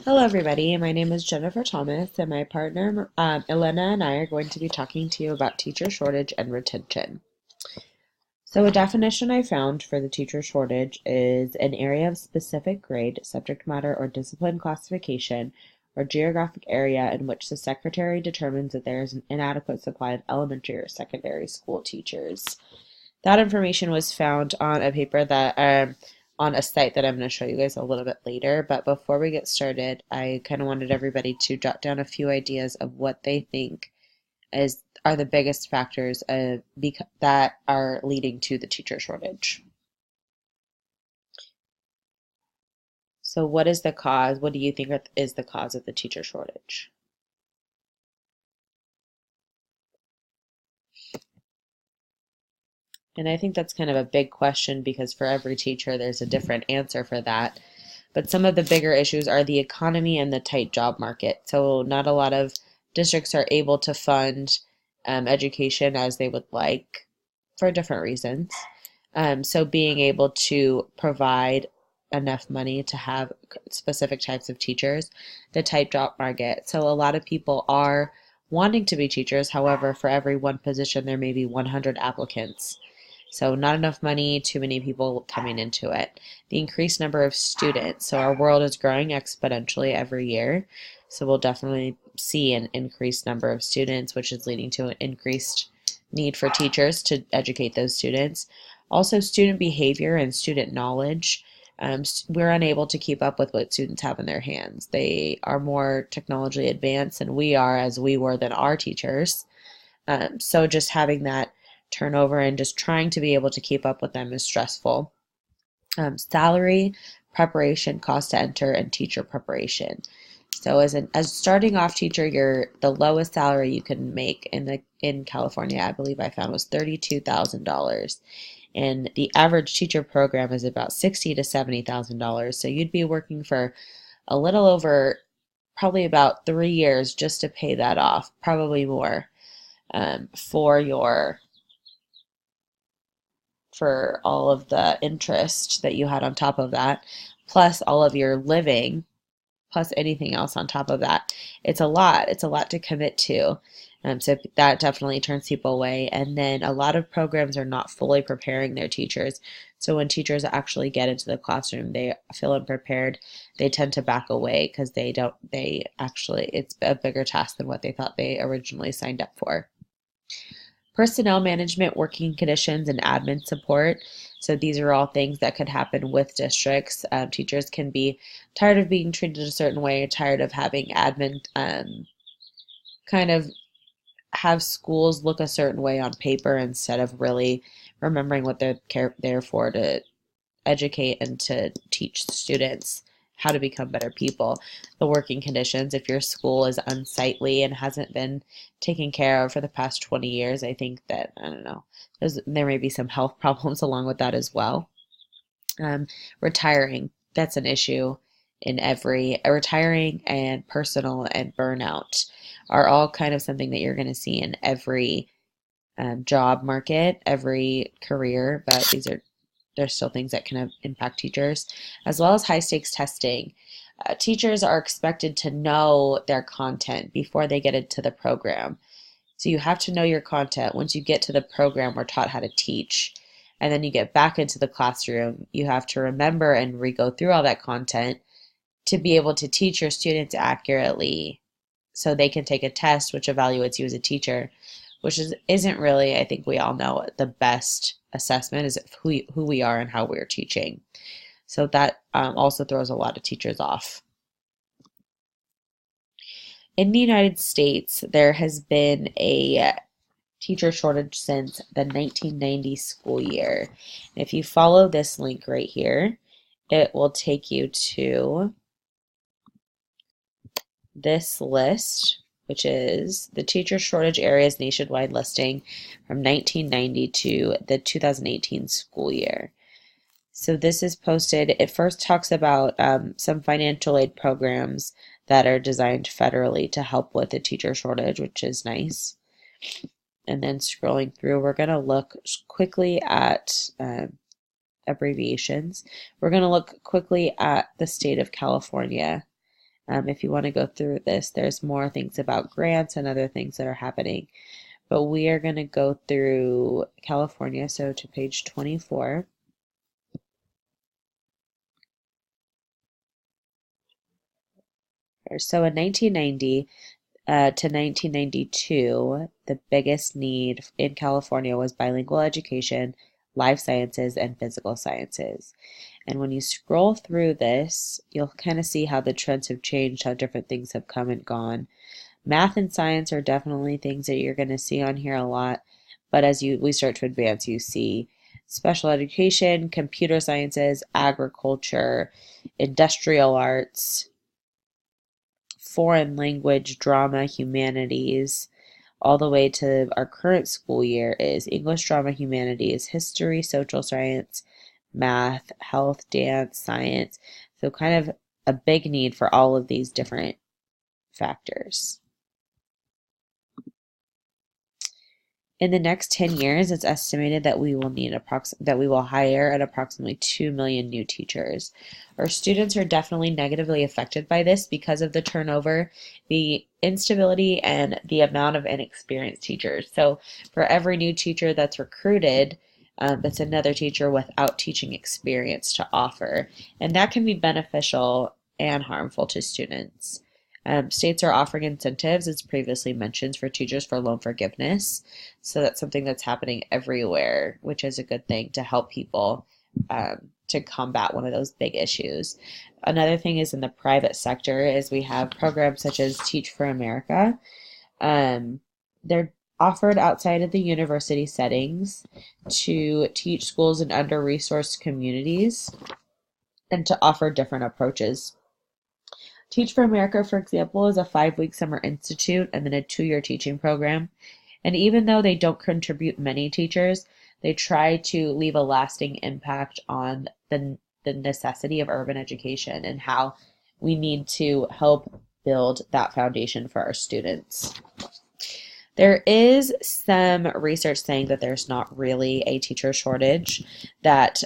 Hello, everybody. My name is Jennifer Thomas, and my partner Elena and I are going to be talking to you about teacher shortage and retention. So, a definition I found for the teacher shortage is an area of specific grade, subject matter, or discipline classification or geographic area in which the secretary determines that there is an inadequate supply of elementary or secondary school teachers. That information was found on a paper that on a site that I'm going to show you guys a little bit later. But before we get started, I kind of wanted everybody to jot down a few ideas of what they think are the biggest factors that are leading to the teacher shortage. So, what is the cause? What do you think is the cause of the teacher shortage? And I think that's kind of a big question because for every teacher, there's a different answer for that. But some of the bigger issues are the economy and the tight job market. So, not a lot of districts are able to fund education as they would like for different reasons. So, being able to provide enough money to have specific types of teachers, the tight job market. So, a lot of people are wanting to be teachers. However, for every one position, there may be 100 applicants. So not enough money, too many people coming into it. The increased number of students. So our world is growing exponentially every year. So we'll definitely see an increased number of students, which is leading to an increased need for teachers to educate those students. Also, student behavior and student knowledge. We're unable to keep up with what students have in their hands. They are more technologically advanced than we are, as we were than our teachers. So just having that turnover and just trying to be able to keep up with them is stressful. Salary, preparation, cost to enter, and teacher preparation. So as starting off teacher, the lowest salary you can make in California, I believe I found, was $32,000. And the average teacher program is about $60,000 to $70,000. So you'd be working for a little over, probably about 3 years just to pay that off, probably more, for all of the interest that you had on top of that, plus all of your living, plus anything else on top of that. It's a lot. It's a lot to commit to. So that definitely turns people away. And then a lot of programs are not fully preparing their teachers. So when teachers actually get into the classroom, they feel unprepared. They tend to back away because it's a bigger task than what they thought they originally signed up for. Personnel management, working conditions, and admin support. So these are all things that could happen with districts. Teachers can be tired of being treated a certain way, tired of having admin kind of have schools look a certain way on paper instead of really remembering what they're there for, to educate and to teach students how to become better people. The working conditions, if your school is unsightly and hasn't been taken care of for the past 20 years, I think that, I don't know, there may be some health problems along with that as well. Retiring, that's an issue in retiring, and personal and burnout are all kind of something that you're going to see in every job market, every career, but there's still things that can impact teachers, as well as high stakes testing. Teachers are expected to know their content before they get into the program. So you have to know your content. Once you get to the program, we're taught how to teach. And then you get back into the classroom. You have to remember and re-go through all that content to be able to teach your students accurately so they can take a test which evaluates you as a teacher, which isn't really, I think we all know, the best assessment is who we are and how we're teaching. So that also throws a lot of teachers off. In the United States, there has been a teacher shortage since the 1990 school year. And if you follow this link right here, it will take you to this list, which is the teacher shortage areas nationwide listing from 1990 to the 2018 school year. So this is posted. It first talks about some financial aid programs that are designed federally to help with the teacher shortage, which is nice. And then scrolling through, we're going to look quickly at abbreviations. We're going to look quickly at the state of California If you want to go through this, there's more things about grants and other things that are happening. But we are going to go through California, so to page 24. So in 1990 to 1992, the biggest need in California was bilingual education, life sciences, and physical sciences. And when you scroll through this, you'll kind of see how the trends have changed, how different things have come and gone. Math and science are definitely things that you're going to see on here a lot, but as we start to advance, you see special education, computer sciences, agriculture, industrial arts, foreign language, drama, humanities, all the way to our current school year is English, drama, humanities, history, social science, math, health, dance, science. So kind of a big need for all of these different factors. In the next 10 years, it's estimated that we will hire at approximately 2 million new teachers. Our students are definitely negatively affected by this because of the turnover, the instability, and the amount of inexperienced teachers. So for every new teacher that's recruited, it's another teacher without teaching experience to offer. And that can be beneficial and harmful to students. States are offering incentives, as previously mentioned, for teachers for loan forgiveness. So that's something that's happening everywhere, which is a good thing to help people to combat one of those big issues. Another thing is in the private sector is we have programs such as Teach for America. They're offered outside of the university settings to teach schools in under-resourced communities and to offer different approaches. Teach for America, for example, is a 5-week summer institute and then a 2-year teaching program. And even though they don't contribute many teachers, they try to leave a lasting impact on the necessity of urban education and how we need to help build that foundation for our students. There is some research saying that there's not really a teacher shortage, that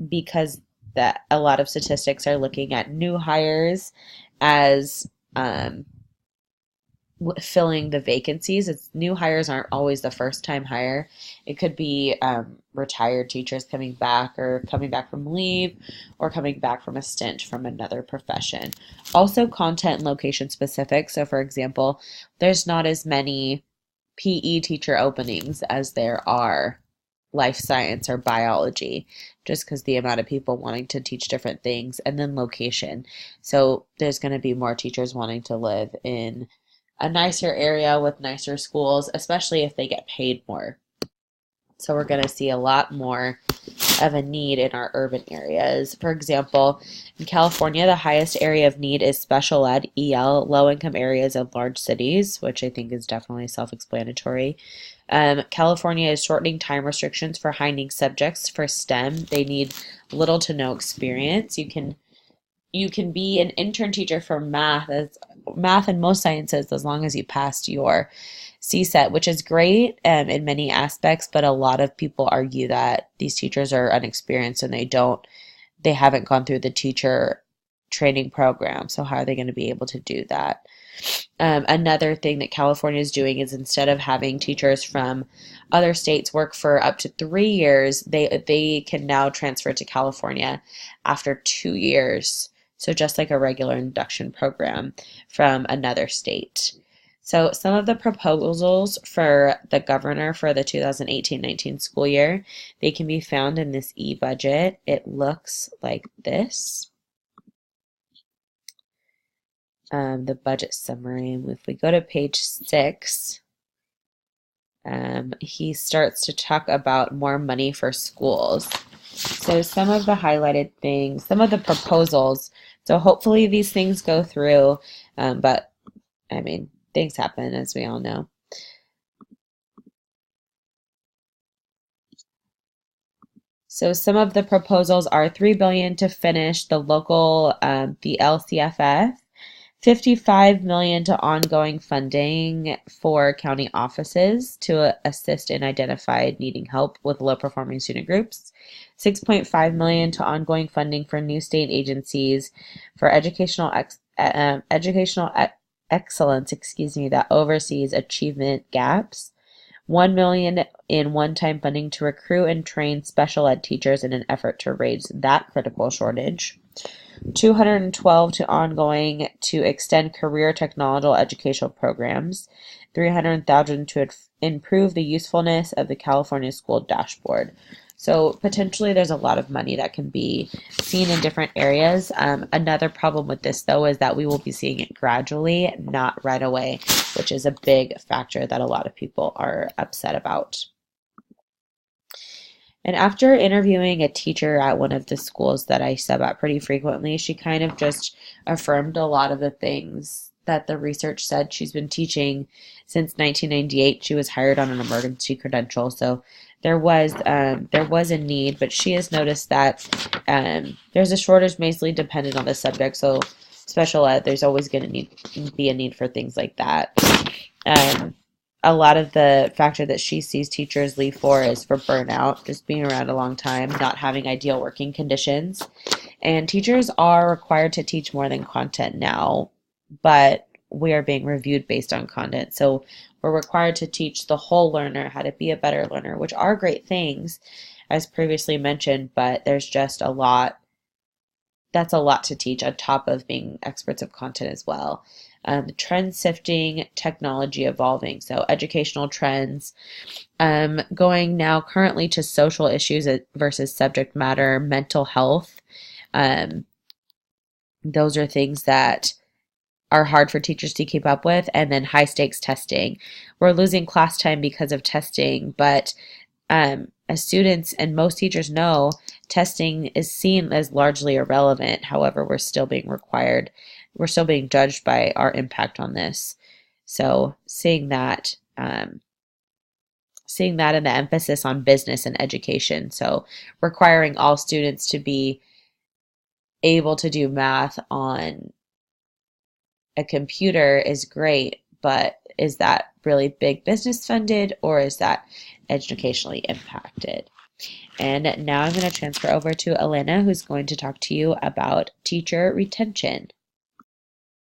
because that a lot of statistics are looking at new hires as filling the vacancies. New hires aren't always the first time hire. It could be retired teachers coming back or coming back from leave or coming back from a stint from another profession. Also content and location specific. So for example, there's not as many PE teacher openings as there are life science or biology, just because the amount of people wanting to teach different things, and then location. So there's going to be more teachers wanting to live in a nicer area with nicer schools, especially if they get paid more. So we're going to see a lot more of a need in our urban areas. For example, in California, the highest area of need is special ed, EL, low-income areas of large cities, which I think is definitely self-explanatory. California is shortening time restrictions for high-need subjects for STEM. They need little to no experience. You can be an intern teacher for math and most sciences as long as you passed your CSET, which is great in many aspects, but a lot of people argue that these teachers are unexperienced and they haven't gone through the teacher training program. So how are they going to be able to do that? Another thing that California is doing is instead of having teachers from other states work for up to 3 years, they can now transfer to California after 2 years. So just like a regular induction program from another state. So some of the proposals for the governor for the 2018-19 school year, they can be found in this e-budget. It looks like this. The budget summary. If we go to page 6, he starts to talk about more money for schools. So some of the highlighted things, some of the proposals, so hopefully these things go through, but I mean, things happen, as we all know. So some of the proposals are $3 billion to finish the local, the LCFF, $55 million to ongoing funding for county offices to assist in identified needing help with low-performing student groups, $6.5 million to ongoing funding for new state agencies for excellence, that oversees achievement gaps. $1 million in one-time funding to recruit and train special ed teachers in an effort to raise that critical shortage. 212 to ongoing to extend career technological educational programs. 300,000 to improve the usefulness of the California School Dashboard. So potentially there's a lot of money that can be seen in different areas. Another problem with this, though, is that we will be seeing it gradually, not right away, which is a big factor that a lot of people are upset about. And after interviewing a teacher at one of the schools that I sub at pretty frequently, she kind of just affirmed a lot of the things that the research said. She's been teaching since 1998. She was hired on an emergency credential, so there was a need, but she has noticed that there's a shortage mainly dependent on the subject. So special ed, there's always going to be a need for things like that. A lot of the factor that she sees teachers leave for is for burnout, just being around a long time, not having ideal working conditions. And teachers are required to teach more than content now, but we are being reviewed based on content. So we're required to teach the whole learner how to be a better learner, which are great things, as previously mentioned, but there's just a lot. That's a lot to teach on top of being experts of content as well. Trend shifting, technology evolving. So educational trends, going now currently to social issues versus subject matter, mental health. Those are things that are hard for teachers to keep up with. And then high stakes testing. We're losing class time because of testing, but as students and most teachers know, testing is seen as largely irrelevant. However, we're still being judged by our impact on this. So seeing that and the emphasis on business and education. So requiring all students to be able to do math on a computer is great, but is that really big business funded, or is that educationally impacted? And now I'm going to transfer over to Elena, who's going to talk to you about teacher retention.